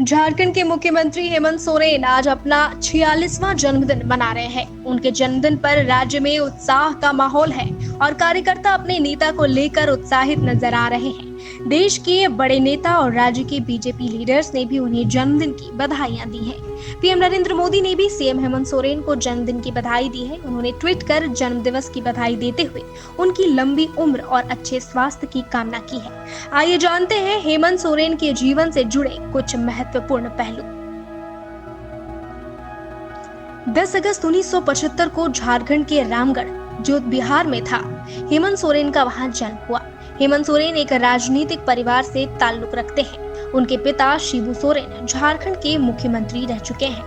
झारखंड के मुख्यमंत्री हेमंत सोरेन आज अपना 46वां जन्मदिन मना रहे हैं। उनके जन्मदिन पर राज्य में उत्साह का माहौल है और कार्यकर्ता अपने नेता को लेकर उत्साहित नजर आ रहे हैं। देश के बड़े नेता और राज्य के बीजेपी लीडर्स ने भी उन्हें जन्मदिन की बधाइयां दी हैं। पीएम नरेंद्र मोदी ने भी सीएम हेमंत सोरेन को जन्मदिन की बधाई दी है। उन्होंने ट्वीट कर जन्मदिवस की बधाई देते हुए उनकी लंबी उम्र और अच्छे स्वास्थ्य की कामना की है। आइए जानते हैं हेमंत सोरेन के जीवन से जुड़े कुछ महत्वपूर्ण पहलू। 10 अगस्त 1975 को झारखंड के रामगढ़ जो बिहार में था, हेमंत सोरेन का वहां जन्म हुआ। हेमंत सोरेन एक राजनीतिक परिवार से ताल्लुक रखते हैं। उनके पिता शिबू सोरेन झारखंड के मुख्यमंत्री रह चुके हैं।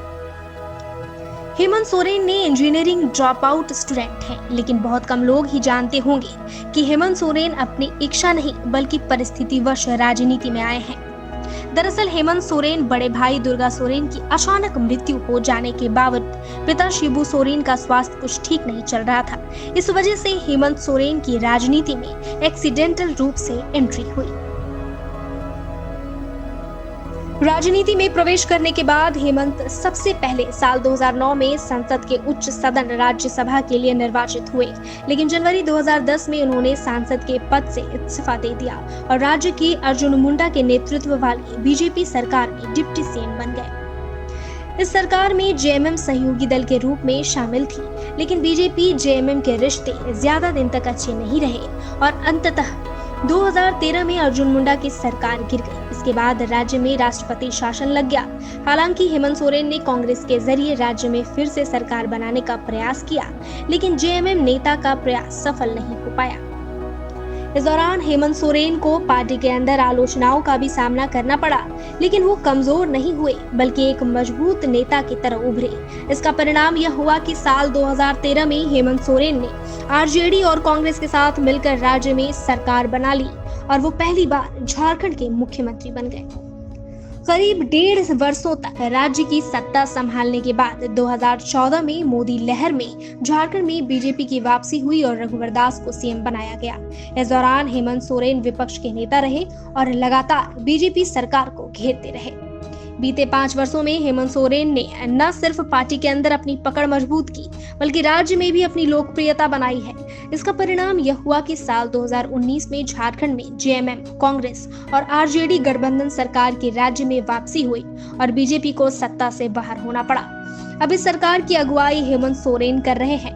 हेमंत सोरेन ने इंजीनियरिंग ड्रॉप आउट स्टूडेंट हैं, लेकिन बहुत कम लोग ही जानते होंगे कि हेमंत सोरेन अपनी इच्छा नहीं बल्कि परिस्थितिवश राजनीति में आए हैं। दरअसल हेमंत सोरेन बड़े भाई दुर्गा सोरेन की अचानक मृत्यु हो जाने के बाद पिता शिबू सोरेन का स्वास्थ्य कुछ ठीक नहीं चल रहा था। इस वजह से हेमंत सोरेन की राजनीति में एक्सीडेंटल रूप से एंट्री हुई। राजनीति में प्रवेश करने के बाद हेमंत सबसे पहले साल 2009 में संसद के उच्च सदन राज्यसभा के लिए निर्वाचित हुए, लेकिन जनवरी 2010 में उन्होंने सांसद के पद से इस्तीफा दे दिया और राज्य की अर्जुन मुंडा के नेतृत्व वाली बीजेपी सरकार में डिप्टी सीएम बन गए। इस सरकार में जेएमएम सहयोगी दल के रूप में शामिल थी, लेकिन बीजेपी जेएमएम के रिश्ते ज्यादा दिन तक अच्छे नहीं रहे और अंततः 2013 में अर्जुन मुंडा की सरकार गिर गई। इसके बाद राज्य में राष्ट्रपति शासन लग गया। हालांकि हेमंत सोरेन ने कांग्रेस के जरिए राज्य में फिर से सरकार बनाने का प्रयास किया, लेकिन जेएमएम नेता का प्रयास सफल नहीं हो पाया। इस दौरान हेमंत सोरेन को पार्टी के अंदर आलोचनाओं का भी सामना करना पड़ा, लेकिन वो कमजोर नहीं हुए बल्कि एक मजबूत नेता की तरह उभरे। इसका परिणाम यह हुआ कि साल 2013 में हेमंत सोरेन ने आरजेडी और कांग्रेस के साथ मिलकर राज्य में सरकार बना ली और वो पहली बार झारखंड के मुख्यमंत्री बन गए। करीब 1.5 वर्षों तक राज्य की सत्ता संभालने के बाद 2014 में मोदी लहर में झारखंड में बीजेपी की वापसी हुई और रघुवर दास को सीएम बनाया गया। इस दौरान हेमंत सोरेन विपक्ष के नेता रहे और लगातार बीजेपी सरकार को घेरते रहे। बीते 5 वर्षों में हेमंत सोरेन ने न सिर्फ पार्टी के अंदर अपनी पकड़ मजबूत की, बल्कि राज्य में भी अपनी लोकप्रियता बनाई है। इसका परिणाम यह हुआ कि साल 2019 में झारखंड में जेएमएम, कांग्रेस और आरजेडी गठबंधन सरकार की राज्य में वापसी हुई और बीजेपी को सत्ता से बाहर होना पड़ा। अब इस सरकार की अगुवाई हेमंत सोरेन कर रहे हैं।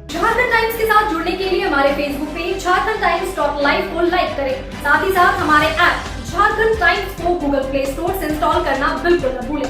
झारखंड टाइम्स के साथ जुड़ने के लिए हमारे फेसबुक पेज झारखंड-टाइम्स.live को लाइक करें। साथ ही साथ हमारे ऐप झारखंड टाइम्स को गूगल प्ले स्टोर से इंस्टॉल करना बिल्कुल न भूलें।